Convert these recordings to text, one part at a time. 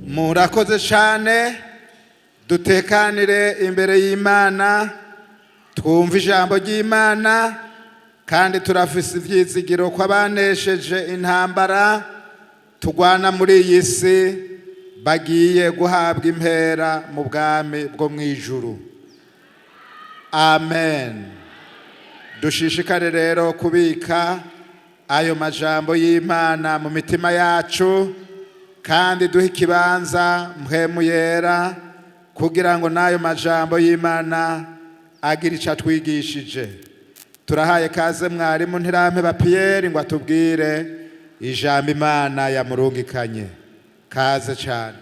murakoze cyane dutekanire imbere y'Imana twumva ijambo ry'Imana kandi turafise ivyizigiro ko abanesheje intambara tugwana muri iyi si bagiye guhabwa impera mu bwami bwo mwijuru. Amen. Dushishikare rero kubika ayo majambo y'Imana mu mitima yacu kandi duhe ikibanza mpwemu yera kugira ngo n'ayo majambo y'Imana agire ico atwigishije. Turahaye kaze mwarimu Ntirampeba Pierre ngo atubwire ijambo Imana yamurungikanye. Kaze cyane.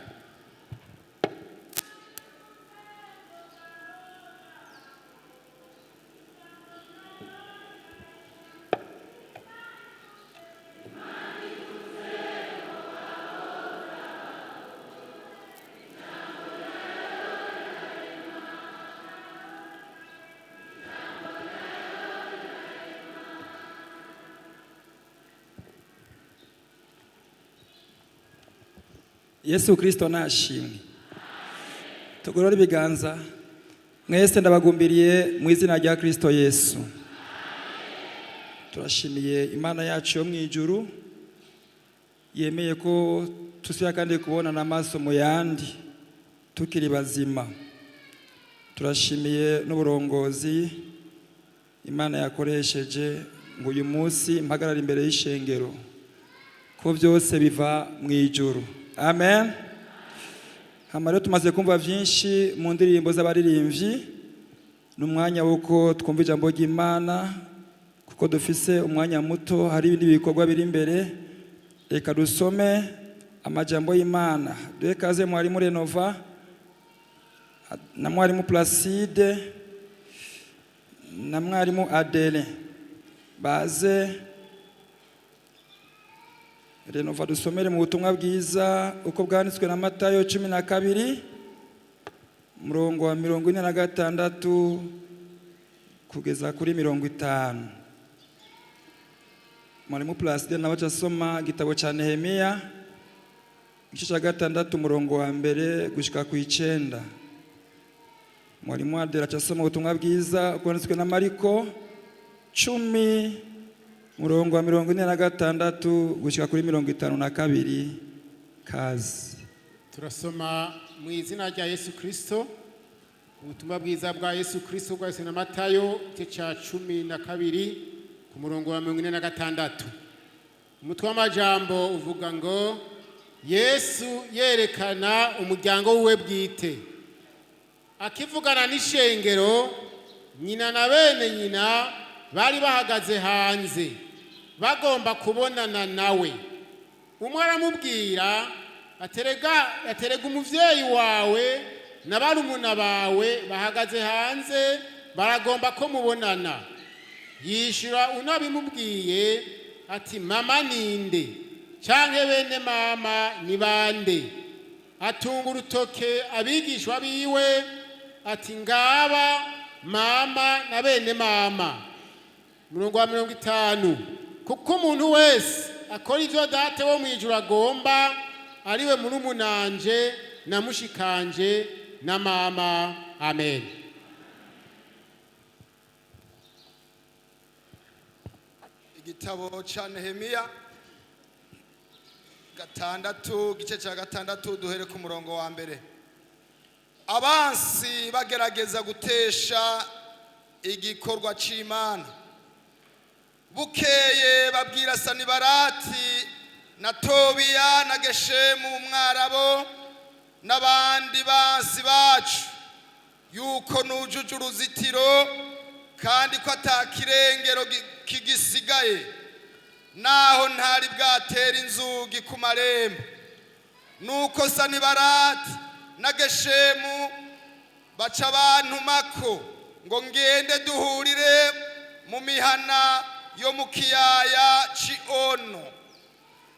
Yesu Kristo nashimwe. Tugorora ibiganza mwese ndabagumbiriye mu izina rya Kristo Yesu. Turashimiye Imana yacu yo mwijuru yemeye ko tusya kandi kubona n'amaso mu yandi tukiri bazima. Turashimiye n'uburongozi Imana yakoresheje ngo uyu munsi mpagarara imbere y'ishengero ko byose biva mu ijuru. Amen. Hamaro tumaze kumva vyinshi mu ndirimbo z'abaririmbyi n'umwanya wuko twumva ijambo ry'Imana kuko dufise umwanya muto hari ibindi bikorwa biri imbere. Reka dusome amajambo y'Imana. Duhe kaze mwarimu Renova na mwarimu Placide na mwarimu Adele baze Renova dusomere mu butumwa bwiza uko bwanditswe na Matayo 12 murongo wa 46 kugeza kuri 50. Mwalimu Placide nawe asoma gitabo cha Nehemia igice cha 6 murongo wa 1 gushika ku 9. Mwalimu Adela asoma ubutumwa bwiza uko bwanditswe na Mariko 10 murongo wa 46 gushika kuri 52. Kazi turasoma mu izina rya Yesu Kristo ubutumwa bwiza bwa Yesu Kristo bwanditswe na Matayo igice ca 12 ku murongo wa 46. Umutwe w'amajambo uvuga ngo Yesu yerekana umuryango wiwe bwite. Akivugana n'ishengero nyina na bene nyina bari bahagaze hanze bagomba kubonana nawe. Umwe aramubwira aterega umuvyeyi wawe na barumuna bawe bahagaze hanze baragomba ko mubonana. Yishura unabimubwiye ati mama ninde canke bene mama ni bande. Atunga urutoke abigishwa biwe ati ngaba mama na bene mama. Murongo wa 50. Kuko umuntu wese akora ivyo data wo mwijuru agomba ariwe murumunanje na mushikanje na mama. Amen. Igitabo cha Nehemia 6 gice cha 6 duhere ku murongo wa 1. Abansi bagerageza gutesha igikorwa c'Imana. Bukeye babwira Sanibarati na Tobiya na Geshemu umwarabo n'abandi bansi bacu yuko nujuje uruzitiro kandi ko atakirengero kigisigaye naho ntari bwatera inzugi ku marembo. Nuko Sanibarati na Geshemu baca abantu mako ngo ngende duhurire mu mihana yo mu kiyaya c'Ono.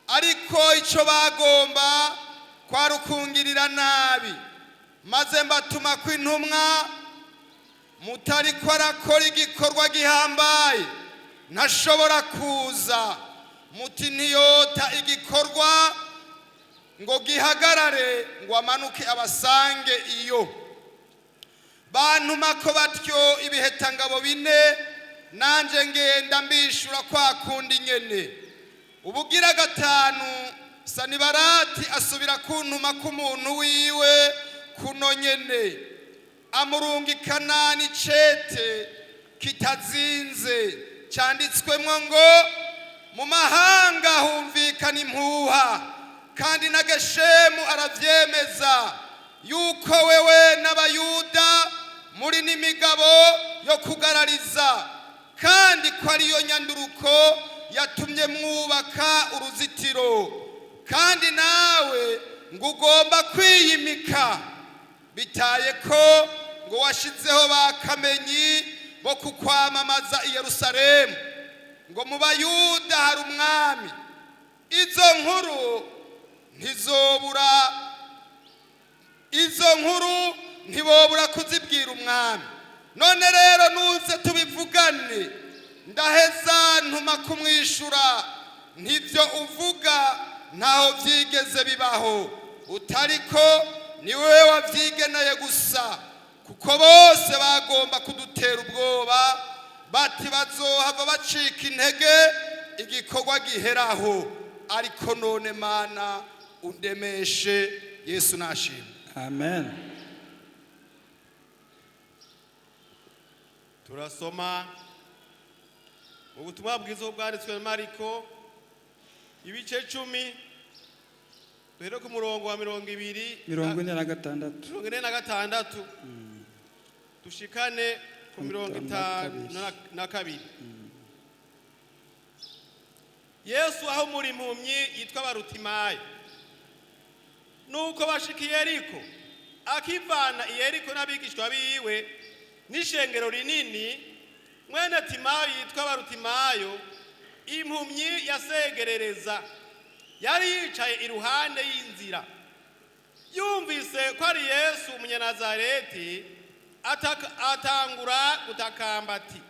Ariko ico bagomba kwarukungirira nabi maze mbatuma kw'intumwa mutari ko arakora igikorwa gihambaye ntashobora kuza muti ntiyota igikorwa ngo gihagarare ngo amanuke abasange iyo. Bantumako batyo ibihetangabo 4, nanje ngenda mbishura kwa kundi nyene. Ubugira 5 Sanibarati asubira kuntuma k'umuntu wiwe kuno nyene, amurungikana n'icete kitazinze cyanditswemwo ngo mu mahanga humvikana impuha, kandi na Geshemu aravyemeza yuko wewe n'abayuda muri n'imigabo yo kugarariza, kandi ko ariyo nyanduruko yatumye mwubaka uruzitiro, kandi nawe ngo ugomba kwiyimika, bitaye ko ngo washizeho bakamenyi bo kukwamamaza i Yerusalemu, ngo mu Bayuda hari umwami. Izo nkuru ntibobura kuzibwira umwami. None rero nuze tubivugane, ndaheza ntuma kumwishura, ntivyo uvuga ntaho vyigeze bibaho, utariko ni wewe wavyigeneye gusa, kuko bose bagomba kudutera ubwoba bati bazohava bacika intege igikorwa giheraho. Ariko none Mana undemeshe. Yesu nashimwe. Amen. Turasoma mu butumwa bwiza bwanditswe na Mariko ibice 10 duhere ku murongo wa 46 tushikane ku 52. Yesu aho muri impumyi yitwa Barutimayo, nuko bashikiye Yeriko, akivana i Yeriko n'abigishwa biwe n'ishengero rinini, mwene Timayo yitwa Barutimayo impumyi yasegerereza, yari yicaye iruhande y'inzira. Yumvise ko ari Yesu umunyanazareti, atangura gutakamba ati,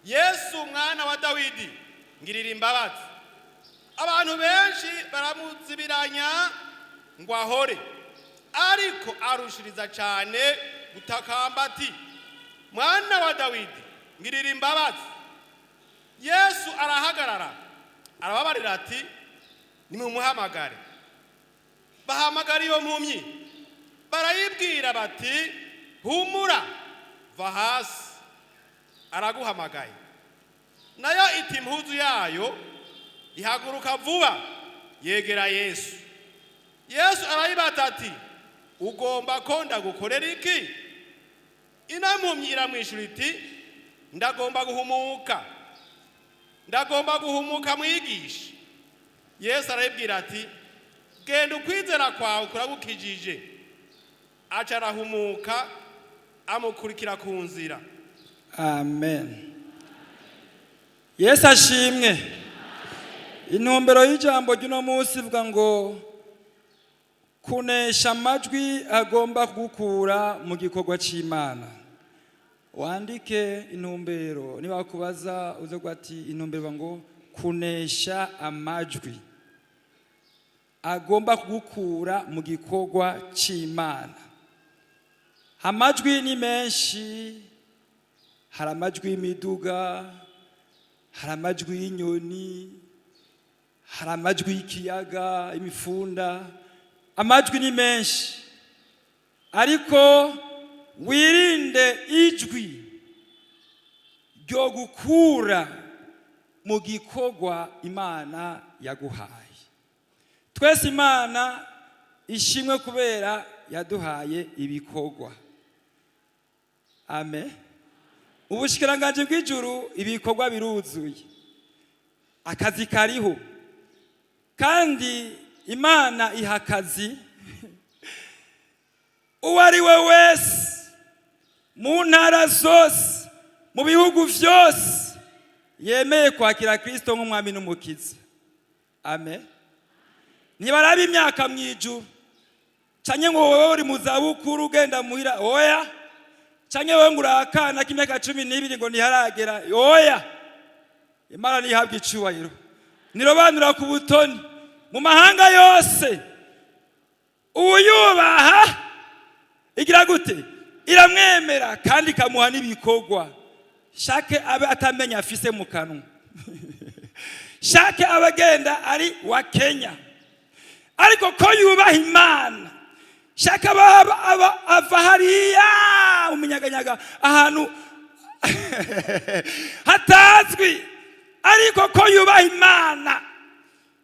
Yesu mwana wa Dawidi, ngirira imbabazi. Abantu benshi baramuzibiranya ngo ahore, ariko arushiriza cyane gutakamba ati, mwana wa Dawidi, ngirira imbabazi. Yesu arahagarara, arababarira ati, nimumuhamagare. Bahamagara iyo mpumyi, barayibwira bati, humura, va hasi, araguhamagaye. Nayo iti impuzu yayo ihaguruka vuba, yegera Yesu. Yesu arayibata ati, ugomba ko ndagukorera iki? Inampumyi iramwishura iti, ndagomba guhumuka mwigisha. Yesu arayibwira ati, genda ukwizera kwawe kuragukijije. Aca arahumuka, amukurikira ku nzira. Amen. Yesu ashimwe. Intumbero y'ijambo ry'uno munsi ivuga ngo kunesha amajwi agomba kugukura mu gikorwa c'Imana. Wandike intumbero, niba kubaza uze gwati intumbero ngo kunesha amajwi agomba kugukura mu gikorwa c'Imana. Amajwi ni menshi, hari amajwi y'imiduga, hari amajwi y'inyoni, hari amajwi y'ikiyaga, imifunda. Amajwi ni menshi, ariko wirinde ijwi ryo gukura mu gikorwa Imana yaguhaye. Twese Imana ishimwe kubera yaduhaye ibikorwa. Amen. Ubushikiranganje bw'ijuru ibikorwa biruzuye, akazi kariho, kandi Imana iha akazi uwo ari we wese mu ntara zose, mu bihugu vyose yemeye kwakira Kristo nk'umwami n'umukiza. Amen. Ntibaraba imyaka mwijuru, canke ngo wowe uri mu zabukuru ugenda muhira, oya. Canke wowe ngo urakana k'imyaka 12 ngo ntiharagera, oya. Imana nihabwa icubahiro. Nirobanura ku butoni mu mahanga yose uwuyubaha igira gute? Iramwemera kandi ikamuha n'ibikorwa. Shake abe atamenya afise mu kanwa. Shake abagenda ari wa Kenya, ariko ko yubaha Imana. Shake ava hariya umunyaganyaga ahantu hatazwi, ariko ko yubaha Imana.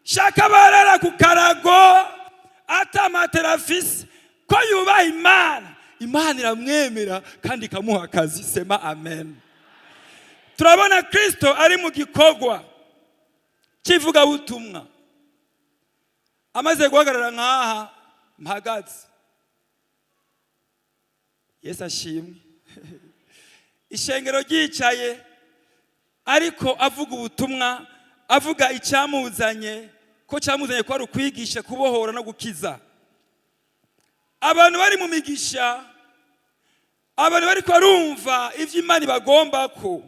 Shake abarara ku karago atamaterafisi, ko yubaha Imana. Imana iramwemera kandi ikamuha akazi. Sema amen. Turabona Kristo ari mu gikorwa kivuga butumwa. Amaze guhagarara nkaha mpagaze. Yesu ashimwe. Ishengero ryicaye, ariko avuga ubutumwa, avuga icyamuzanye, ko cyamuzanye ko ari ukwigisha, kubohora no gukiza. Abantu bari mu migisha, abantu bari kwarumva ivyo Imana bagomba ko.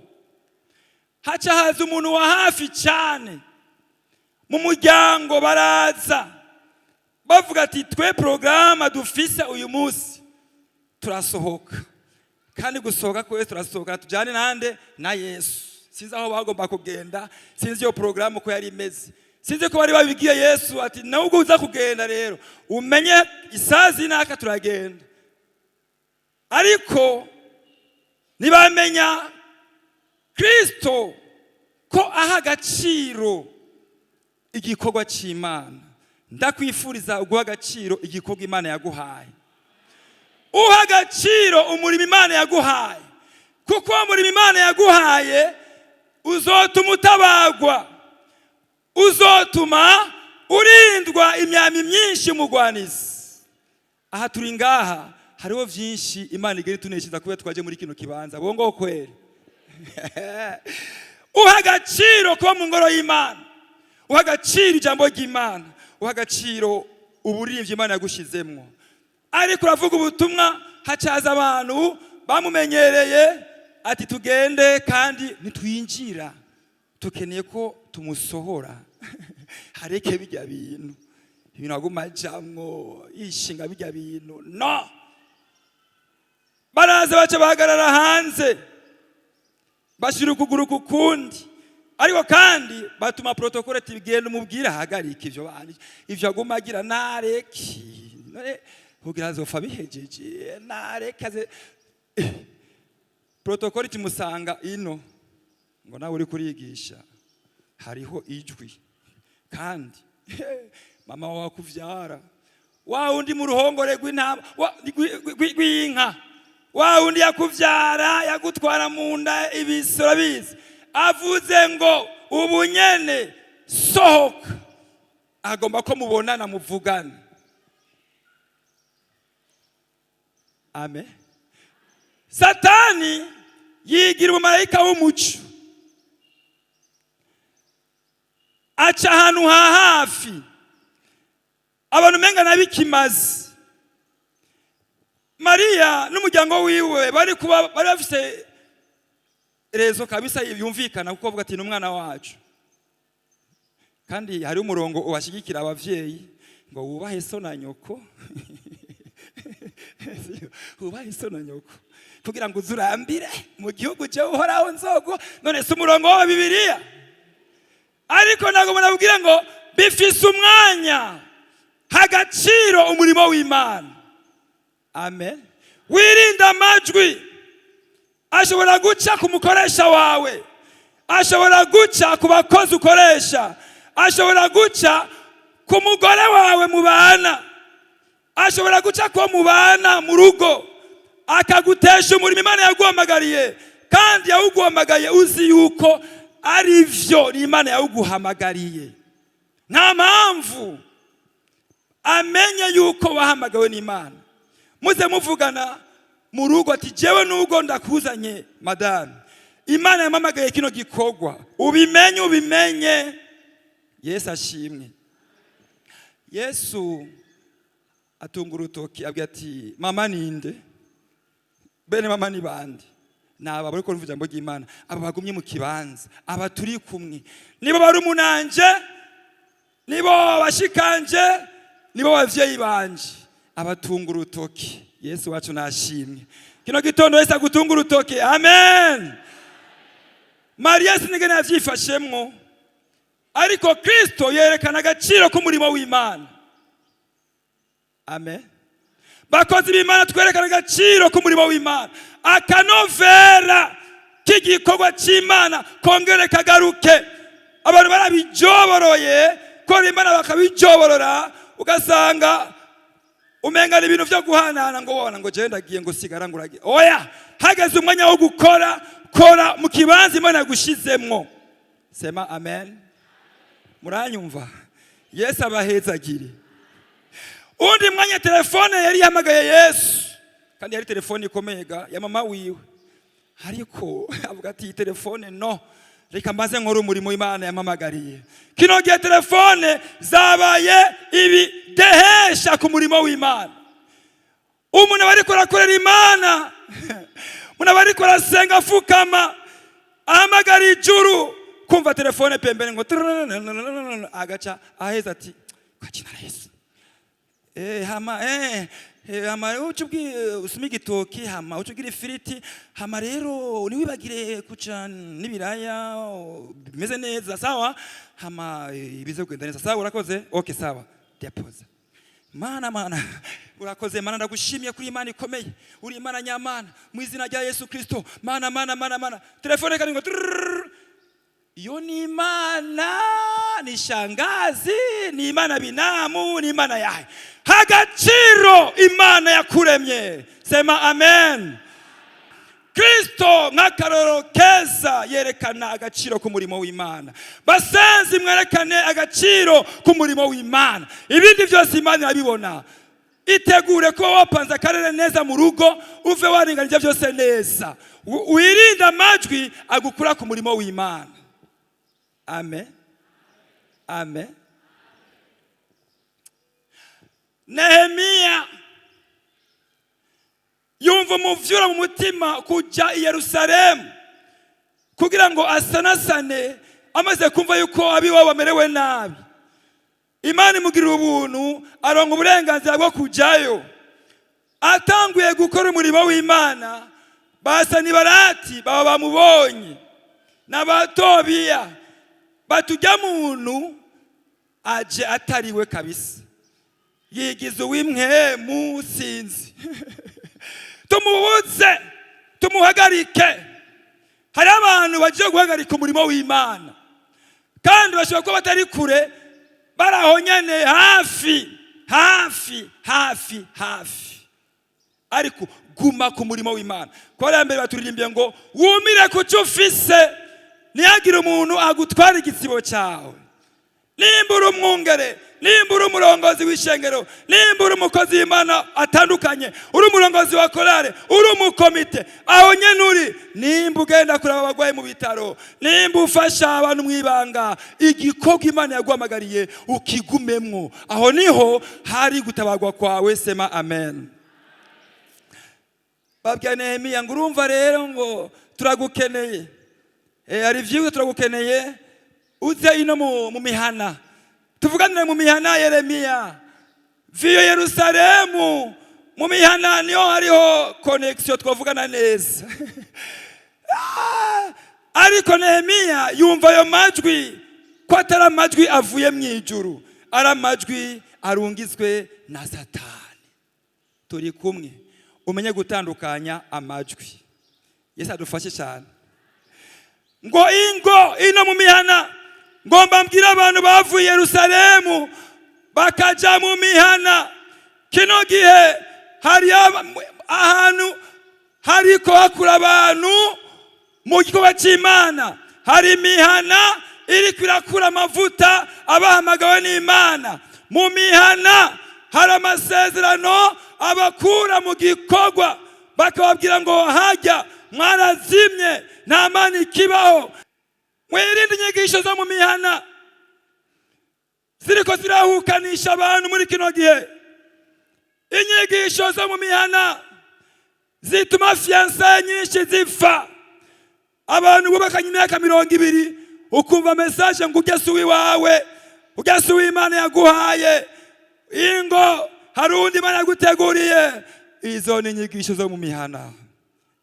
Haca haza umuntu wa hafi cyane mu muryango, baraza bavuga ati twe programa dufise uyu munsi turasohoka, kandi gusohoka ko turasohoka tujane nande na Yesu. Sinzi aho bagomba kugenda, sinzi iyo programa ko yari imeze, sinzi ko bari babigiye Yesu ati nubwo uza kugenda rero umenye isazi naka turagenda. Ariko nibamenya Kristo ko aha agaciro igikorwa cy'Imana. Ndakwifuriza guha agaciro igikorwa Imana yaguhaye. Uha agaciro umurimo Imana yaguhaye, kuko umurimo Imana yaguhaye uzotuma utabagwa, uzotuma urindwa imyami myinshi mugwanizi. Aha turi ngaha hariho vyinshi Imana igeri tuneshiza kuba twaje muri kino kibanza. Bongo kweli. Uha agaciro kuba mu ngoro y'Imana, uha agaciro ijambo ry'Imana, uha agaciro uburimvyi Imana yagushizemwo. Ariko uravuga ubutumwa, hacaza abantu bamumenyereye ati tugende kandi nitwinjira, tukeneye ko tumusohora. Hareke bijya bintu agumajamwo ishinga bijya bintu. No, baraza bace bahagarara hanze, bashira ukuguru kukundi, ariko kandi batuma protokole tibigenda umubwira hagarika ivyo bandi ivyo agumagira nareki kugira azofa bihejeje narekaze. Protokole timusanga ino ngo nawe uri kurigisha hariho ijwi, kandi mama wawe kuvyara wa undi mu ruhongore rw'intama rw'inka, wa undi yakuvyara yagutwara mu nda ibisoro bizi, avuze ngo ubunyene sohoka, agomba ko mubonana muvugana. Amen. Satani yigira umumarayika w'umuco, aca ahantu ha hafi abantu menga nabikimazi. Maria n'umuryango wiwe bari bafise rezo kabisa yumvikana, kuko avuga ati n'umwana wacu. Kandi hari umurongo ubashigikira abavyeyi ngo wubahe so na nyoko. Wubahe so na nyoko kugira ngo uzurambire mu gihugu cyo uhoraho nzogo. None se umurongo wa Bibiliya, ariko nago munabwira ngo bifise umwanya hagaciro umurimo w'Imana. Amen. Wirinda amajwi ashobora guca ku mukoresha wawe, ashobora guca ku bakozi ukoresha, ashobora guca ku mugore wawe mubana, ashobora guca ku mubana mu rugo, akagutesha umurimo Imana yaguhamagariye. Kandi yawuguhamagaye uzi yuko ari vyo Imana yawuguhamagariye. Nta mpamvu amenye yuko wahamagawe n'Imana. Muze muvugana mu rugo ati jewe nubwo ndakuzanye madame, Imana yamamagaye kino gikorwa, ubimenye. Yesu ashimwe. Yesu atunga urutoki abwira ati mama ninde? Bene mama ni bande? Naba bari ko ruvuga ijambo ry'Imana, aba bagumye mu kibanza, aba turi kumwe, nibo bari umunanje, nibo bashikanje, nibo bavyeyi banje. abatunga urutoki. Yesu wacu nashimwe. Kino gitondo Yesu agutunga urutoki. Amen. Mariya sinigene yavyifashemwo, ariko Kristo yerekana agaciro k'umurimo w'Imana. Amen. Bakozi b'Imana twerekana agaciro k'umurimo w'Imana, akanovera k'igikorwa c'Imana kongere kagaruke. Abantu barabijoboroye kora Imana bakabijoborora, ugasanga umenga ibintu vyo guhanana ngo wabona ngo je ndagiye ngo sigara nguragiye. Oya, hageze umwanya wo gukora, kora mu kibanza Imana yagushizemwo. Sema amen. Muranyumva? Yesu abahezagire. Undi mwanya telefone yari yamagaye Yesu, kandi yari telefone ikomeye ya mama wiwe, ariko avuga ati telefone no, reka mbaze nkora umurimo Imana yamamagariye. Kino gihe telefone zabaye ibidehesha ku murimo w'Imana. Umuntu bariko arakorera Imana, umuntu bariko arasenga afukama, ahamagara ijuru, kumva telefone pembeni ngo agaca aheza ati kwakina Yesu. Hama uchubwi usumi gitoki, hama uchugira ifiriti, hama rero uniwibagire kuca n'ibiraya bimeze neza, sawa? Hama ibize kugenda neza, sawa? Urakoze? Okay, sawa. Depoza. Mana urakoze Mana, ndagushimye kuri Imana ikomeye, uri Imana nyamana, mu izina rya Yesu Kristo. Mana telefone kandi ngo iyo ni Imana, ni shangazi, ni Imana binamu, ni Imana yahe. Hagaciro Imana yakuremye. Sema amen. Kristo nk'akarorero keza yerekana agaciro k'umurimo w'Imana. Basenzi mwerekane agaciro k'umurimo w'Imana. Ibindi byose Imana irabibona. Itegure ko wapanze akarere neza mu rugo, uve waringanije byose neza. Wirinde amajwi agukura ku murimo w'Imana. Amen. Amen. Nehemiya yumva umuvyura mu mutima kuja i Yerusalemu kugira ngo asanasane, amaze kumva yuko abiwe bamerewe nabi. Imana imugirira ubuntu, aronka uburenganzira bwo kujayo. Atanguye gukora umurimo w'Imana, Basanibarati baba bamubonye, n'Abatobiya batujya muntu aje atariwe kabisa, yigize uw'imwemu sinzi. Tumubuze, tumuhagarike. Hari abantu bagiye guhagarika umurimo w'Imana, kandi bashobora kuba batari kure, barahonyane hafi, ariko guma ku murimo w'Imana. Kwa mbere baturirimbiye ngo wumire ku cyo ufise, ntihagire umuntu agutwara igitsibo cyawe. Nimba uri umwungere, nimba uri umurongozi w'ishengero, nimba uri umukozi w'Imana atandukanye, uri umurongozi wa korale, uri umukomite, aho nyene uri, nimba ugenda kuraba abagwayi mu bitaro, nimba ufasha abantu mwibanga, igikorwa Imana yaguhamagariye ukigumemwo, aho niho hari gutabagwa kwawe. Sema amen. Babwiye Nehemiya ngo urumva rero ngo turagukeneye, hari vyigwa turagukeneye, uze ino mu mihana, tuvuganire mu mihana. Yeremiya viyo Yerusalemu, mu mihana niho hariho connection twavugana neza. Ariko Nehemiya yumva ayo majwi ko atari amajwi avuye mu ijuru, ari amajwi arungizwe na Satani. Turi kumwe, umenye gutandukanya amajwi. Yesu adufashe cyane. Ngo ino mu mihana, ngomba mbwira abantu bavuye Yerusalemu bakaja mu mihana. Kino gihe hari ahantu hariko hakura abantu mu gikorwa c'Imana. Hari imihana iriko irakura amavuta abahamagawe n'Imana. Mu mihana hari amasezerano abakura mu gikorwa, bakababwira ngo hajya mwarazimye, nta Mana ikibaho. Mwirinde inyigisho zo mu mihana ziriko zirahukanisha abantu muri kino gihe. Inyigisho zo mu mihana zituma fiançailles nyinshi zipfa. Abantu bubakanye imyaka 20, ukumva message ngo ugese uwiwawe, ugese uw'Imana yaguhaye, ingo hari undi Imana yaguteguriye. Izo ni inyigisho zo mu mihana.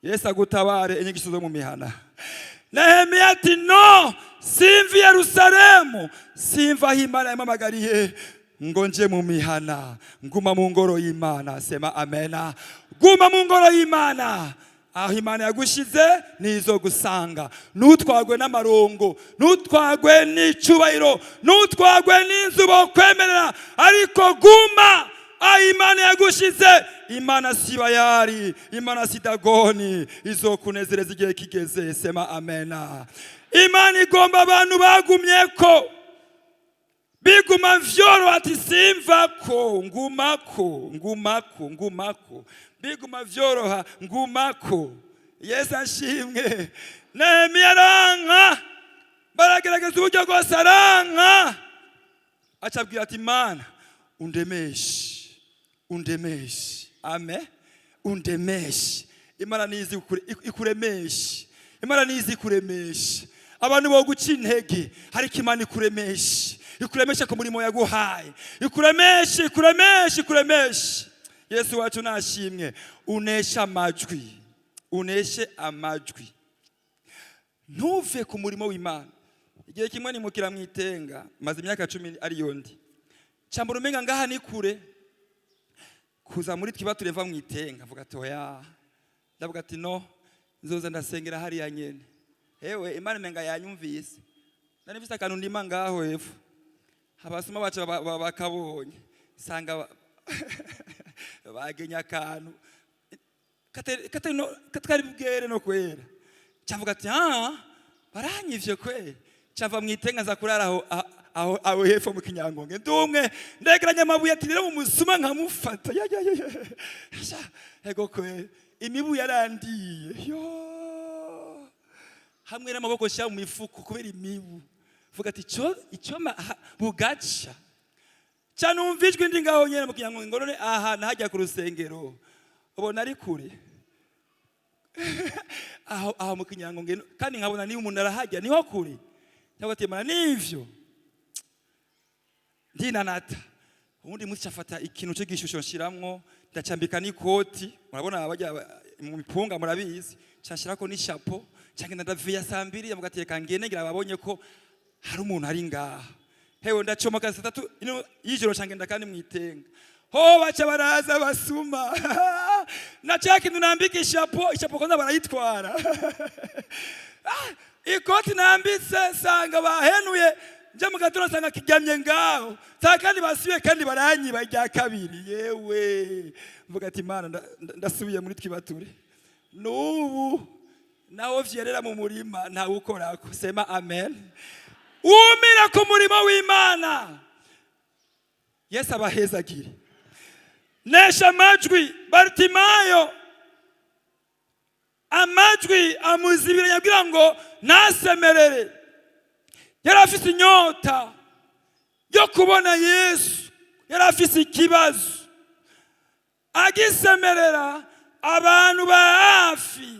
Yesu agutabare inyigisho zo mu mihana. Nehemiya ati no, simva i Yerusalemu, simva aho Imana yampamagariye ngo nje mu mihana, nguma mu ngoro y'Imana. Sema amena. Guma mu ngoro y'Imana. Aho Imana yagushize nizo gusanga. Ntutwagwe n'amarongo, ntutwagwe n'icubahiro, ntutwagwe n'inzu bokwemerera, ariko guma aho Imana yagushize. Imana si Bayali, Imana si Dagoni, izokunezereza igihe kigeze. Sema amena. Imana igomba abantu bagumyeko, biguma vyoro ati simvako, ngumako, biguma vyoroha, ngumako. Yesu ashimwe. Nehemiya aranka, baragerageza uburyo bwose aranka, acabwira ati Imana undemeshe. Amen. Undemeshe. Imana nizi ikuremeshe. Imana nizi kuremeshe. Abantu bo guca intege, ariko Imana ikuremeshe. Ikuremeshe ku murimo yaguhaye. Ikuremeshe. Yesu wacu nashimwe. Uneshe amajwi. Ntuve ku murimo w'Imana. Igihe kimwe nimukira mwitenga, maze imyaka 10 ari yondi. Cyambura umenga ngaha ni kure. Kuza muri twiba tureva mwitenga, mvuga ati oya. Ndavuga ati no, nzoza ndasengera hari ya nyene. Ewe Imana menga yanyumvise. Nanifisa kantu ndima ngaho efu. Abasuma bacu bakabonye. Sanga bagenya kantu. Katari bwere no kwera. Cyavuga ati baranyivye kwe. Cyava mwitenga za kurara aho hepfo mu Kinyangonge. Ndumwe ndegeranya amabuye ati rero umusuma nkamufata. Ego kwe imibu yarandiye. Yo. Hamwe n'amaboko sha mu mifuko kubera imibu. Vuga ati icyo bugaca. Cyane umvijwe ndi ngaho nyene mu Kinyangonge ngo none aha nahajya ku rusengero. Ubona ari kure. Aho mu Kinyangonge kandi nkabona ni umuntu arahajya niho kure. Cyangwa ati Imana nivyo. Ndinanata. Ubundi munsi cyafata ikintu cyo gishusho nshiramwo ndacambika n'ikoti. Murabona abajya mu mipunga murabizi. Cyashirako ni chapeau. Cyangenda ndaviya 2 yamugateka ngene ngira babonye ko hari umuntu ari ngaha. Hewe ndacomoka 3 y'ijoro cyangenda kandi mwitenga. Ho bacha baraza basuma. Nachaki nambika ishapo kwanza barayitwara. Ikoti nambitse sanga bahenuye nje mugatora sanga kigamye ngaho. Kandi basubiye kandi baranyiba rya kabiri. Yewe mvuga ati Imana ndasubiye muri twibature. Nubu nawo vyerera mu murima nta ukorako. Sema amen. Umira ku murimo w'Imana. Yesu abahezagire. Nesha amajwi. Bartimayo amajwi amuzibira yagira ngo nasemerere. Yari afise inyota yo kubona Yesu. Yari afise ikibazo. Agisemerera abantu ba hafi,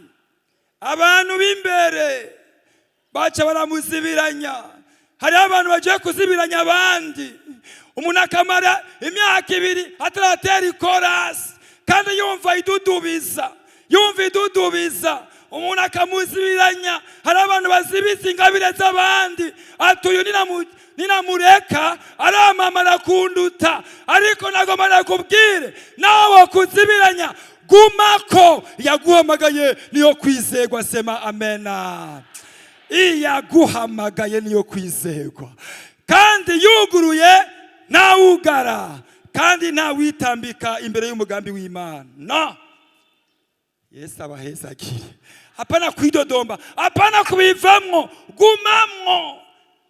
abantu b'imbere baca baramuzibiranya. Hari abantu bagiye kuzibiranya abandi. Umuntu akamara imyaka 2 ataratera ikorasi kandi yumva idudubiza. Umuntu akamuzibiranya. Hari abantu bazibiza ingabire z'abandi. Atuyu ninamureka aramamara kunduta. Ariko nagomana kubwire nawe kuzibiranya gumako. Yaguhamagaye niyo kwizegwa. Sema amena. Iyaguhamagaye niyo kwizegwa. Kandi yuguruye nawugara. Kandi nawitambika imbere y'umugambi w'Imana. No. Yesu abahezagire. Hapana kwidodomba. Hapana kubivamwo. Gumamwo.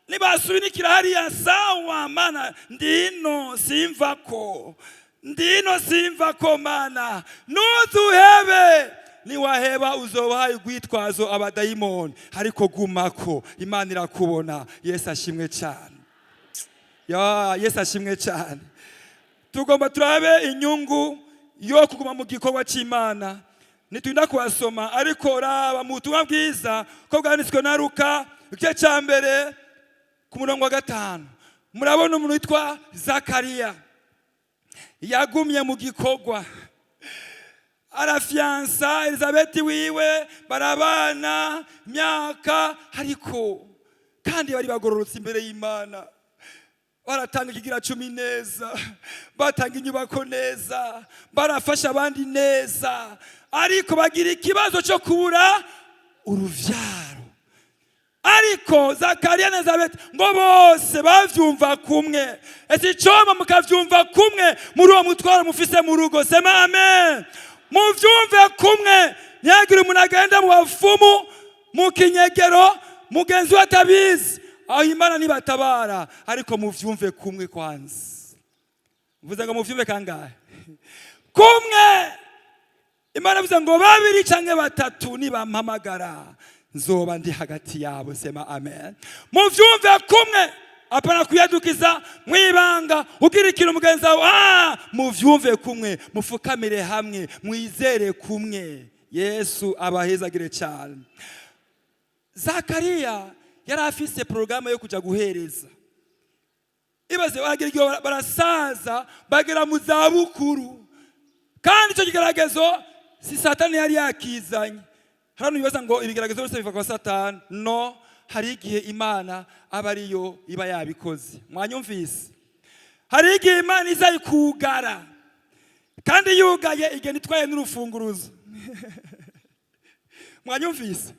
Nibasubinikira hariya sawa Mana. Ndino simvako Mana. Nuzuhebe. Niwaheba uzobahaye gwitwazo abadayimoni. Ariko gumako. Imana irakubona. Yesu ashimwe cyane. Yesu ashimwe cyane. Tugomba turabe inyungu yo kuguma mu gikorwa cy'Imana. Nitunda kubasoma ariko raba mu butumwa bwiza ko bwanditswe na Luka igice cya mbere ku murongo wa 5. Murabona umuntu witwa Zakariya. yagumye mu gikorwa, arafiansa Elizabeth wiwe, barabana myaka, ariko kandi bari bagororotse imbere y'Imana. Baratanga ikigira 10 neza, batanga inyubako neza, barafasha abandi neza, ariko bagira ikibazo cyo kubura uruvyaro. Ariko Zakariya na Elizabeth ngo bose bavyumva kumwe. Ese icoma mukavyumva kumwe muri uwo mutwaro mufise mu rugo. Sema amen. Muvyumve kumwe, ntihagire umuntu agenda mu bafumu, mu kinyegero, mugenzi watabizi. Aho Imana nibatabara, ariko muvyumve kumwe kwanza. Mvuze ngo muvyumve kangahe? Kumwe. Imana bivuze ngo babiri canke batatu nibampamagara, nzoba ndi hagati yabo. Sema amen. Muvyumve kumwe, apana kuyadukiza mwibanga ugira ikintu mugenzi wawe. Muvyumve kumwe, mufukamire hamwe, mwizere kumwe. Yesu abahezagire cyane. Zakariya yari afise porogaramu yo kuja guhereza. Ibaze bagira igihe barasaza, bagera mu zabukuru, kandi icyo kigeragezo si Satani yari yakizanye. Hano bibaza ngo ibigeragezo byose biva kwa Satani. No, hari igihe Imana aba ariyo iba yabikoze. Mwanyumvise? Hari igihe Imana iza ikugara, kandi yugaye igenda itwaye n'urufunguruzo. Mwanyumvise?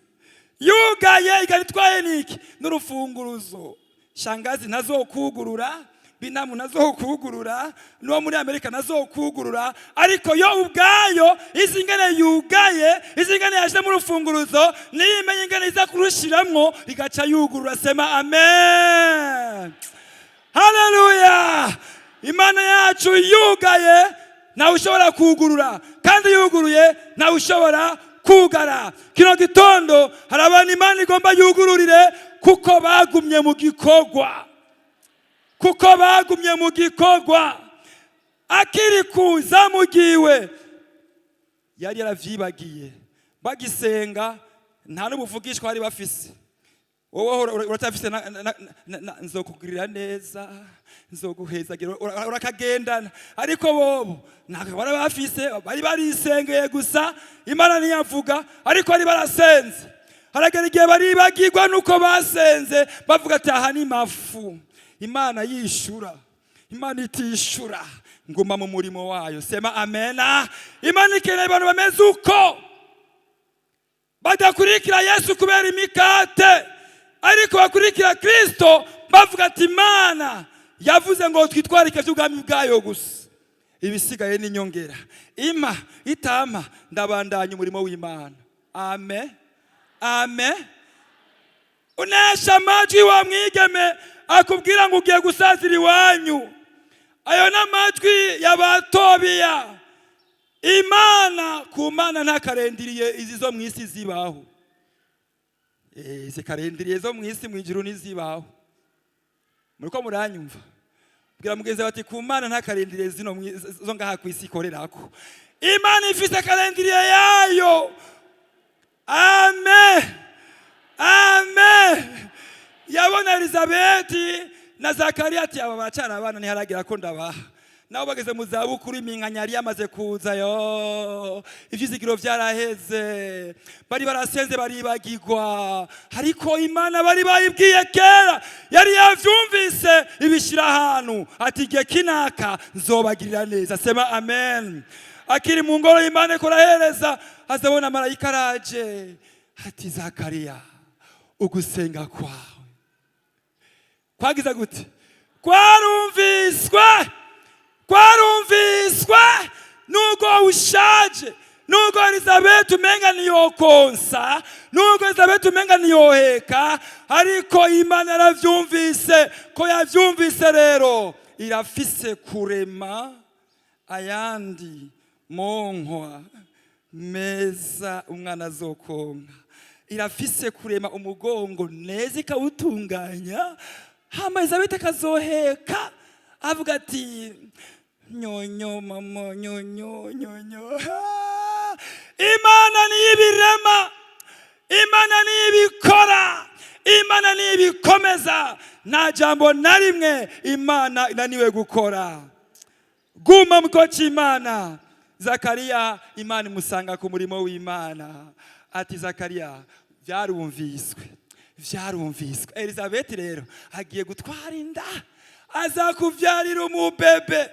Yugaye igenda itwaye niki? N'urufunguruzo. Shangazi ntazokugurura, binamu ntazokugurura, no muri Amerika ntazokugurura, ariko yo ubwayo izingene yugaye, izingene yaje mu rufunguruzo, nimenye ingene iza kurushiramwo igaca yugurura. Sema amen. Haleluya. Imana yacu yugaye nawe ushobora kugurura, kandi yuguruye nawe ushobora kugara. Kino gitondo hari abantu Imana igomba yugururire kuko bagumye mu gikorwa. Kuko bagumye mu gikorwa. Akiri kuza mugiwe yari yaravyibagiye, bagisenga nta n'ubuvugishwa bari bafise. Wowe uratafise nzokugirira neza, nzoguhezagira, urakagendana. Ariko bobo ntabwo bari bafise, bari barisengeye gusa. Imana ntiyavuga, ariko bari barasenze. Haragera igihe baribagirwa nuko basenze, bavuga ati aha ni mafu. Imana yishura, Imana itishura, nguma mu murimo wayo. Sema amena. Imana ikeneye abantu bameze uko, badakurikira Yesu kubera imikate, ariko bakurikira Kristo bavuga ati Imana yavuze ngo twitwarike by'ubwami bwayo gusa, ibisigaye ni nyongera. Ima itama ndabandanya umurimo w'Imana. Amen. Amen. Unesha amajwi wa mwigeme akubwira ngo ugiye gusazira iwanyu. Ayo n'amajwi y'abatobiya. Imana ku Mana ntakarendiriye izi zo mwisi zibaho. Zikarendiriye zo mwisi mu ijuru nizibaho. Muriko muranyumva? Bwira mugenzi bati ku Mana ntakarendiriye zino zo ngaha ku isi ikorerako. Imana ifise karendiriye yayo. Amen. Amen. Yabona Elizabeth na Zakariya ati aba baracara abana ntiharagira ko ndabaha. Nabo bageze mu zabukuru, iminkanya yari yamaze kuza. Yo ivyizigiro vyaraheze, bari barasenze baribagirwa, ariko Imana bari bayibwiye kera, yari yavyumvise ibishira ahantu ati igihe kinaka nzobagirira neza. Sema amen. Akiri mu ngoro y'Imana korahereza, azabona marayika araje ati Zakariya, ugusenga kwawe kwagize gute? Kwarumviswe. Kwarumviswe. Nugo ushaje, nugo Elizabeth umenga niyo konsa, nugo Elizabeth umenga niyo heka, ariko Imana yaravyumvise. Ko yavyumvise rero irafise kurema ayandi monkwa meza umwana azokonka. Irafise kurema umugongo neza ikawutunganya, hama Elizabeth akazoheka avuga ati nyonyo mama nyonyo nyonyo. Imana niyibirema, Imana niyibikora, Imana niyibikomeza. Nta jambo na rimwe Imana inaniwe gukora. guma mu gikorwa cy'Imana. Zakariya Imana imusanga ku murimo w'Imana, ati Zakariya vyarumviswe. Elizabeth rero agiye gutwara inda, azakuvyarira umubebe.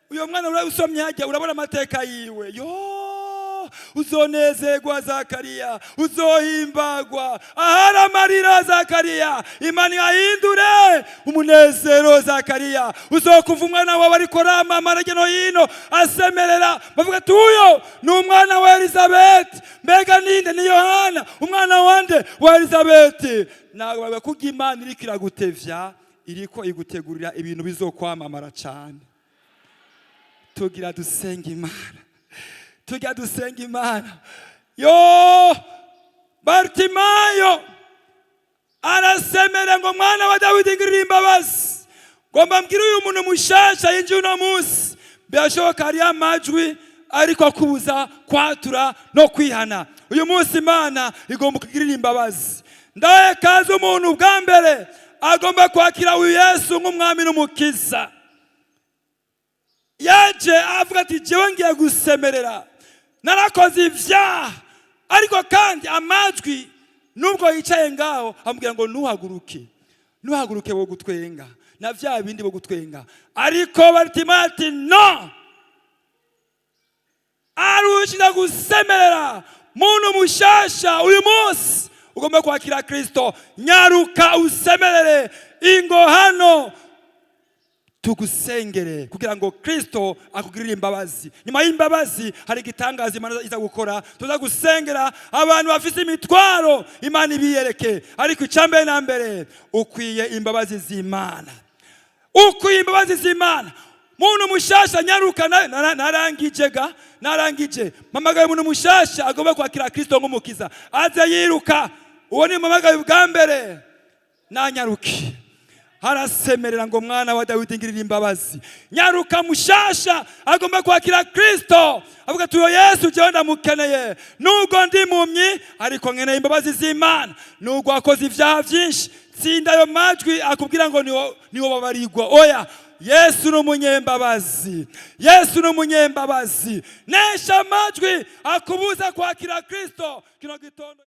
Uyo mwana urasomye hajya urabona amateka yiwe. Yo, uzonezerwa Zakariya, uzohimbagwa. Ahari amarira Zakariya, Imana yahindure umunezero Zakariya. Uzokumva umwana wawe ariko aramamara hirya no hino asemerera, bavuga ati uyo ni umwana wa Elizabeth. Mbega ninde? Ni Yohana umwana wande wa Elizabeth. Nawe kugira Imana iriko iragutevya, iriko igutegurira ibintu bizokwamamara cyane. Tugira dusenga Imana. Yo, Bartimayo arasemera ngo mwana wa Dawidi ngirira imbabazi, ngo mbabwire uyu muntu mushasha yinjiye uno munsi birashoboka ari amajwi ariko kubuza kwatura no kwihana. Uyu munsi Imana igomba kugirira imbabazi. Ndaye kaza umuntu bwa mbere agomba kwakira uyu Yesu nk'umwami n'umukiza. Yaje avuga ati jewe ngiye gusemerera, narakoze ivyaha, ariko kandi amajwi nubwo yicaye ngaho amubwira ngo ntuhaguruke wo gutwenga na vya bindi bo gutwenga. Ariko Bartimayo ati no, arushira gusemerera. Muntu mushasha uyu munsi ugomba kwakira Kristo, nyaruka usemerere. Ingo hano tugusengere kugira ngo Kristo akugirire imbabazi. Nyuma y'imbabazi hari igitangaza Imana iza gukora. Tuza gusengera abantu bafite imitwaro, Imana ibiyereke. Ariko icyambere na mbere ukwiye imbabazi z'Imana. Muntu mushasha nyaruka. narangije mamagaye umuntu mushasha agomba kwakira Kristo nk'umukiza, aze yiruka. Uwo ni mamagaye bwa mbere, nanyaruke. Harasemerera ngo mwana wa Dawidi ngirira imbabazi. Nyaruka mushasha agomba kwakira Kristo, avuga ati Yesu jewe ndamukeneye, nubwo ndi mumyi ariko nkeneye imbabazi z'Imana. Nubwo akoze ivyaha vyinshi, tsinda ayo majwi akubwira ngo niwo babarigwa. Oya, Yesu n'umunyembabazi. Nesha amajwi akubuza kwakira Kristo kino gitondo.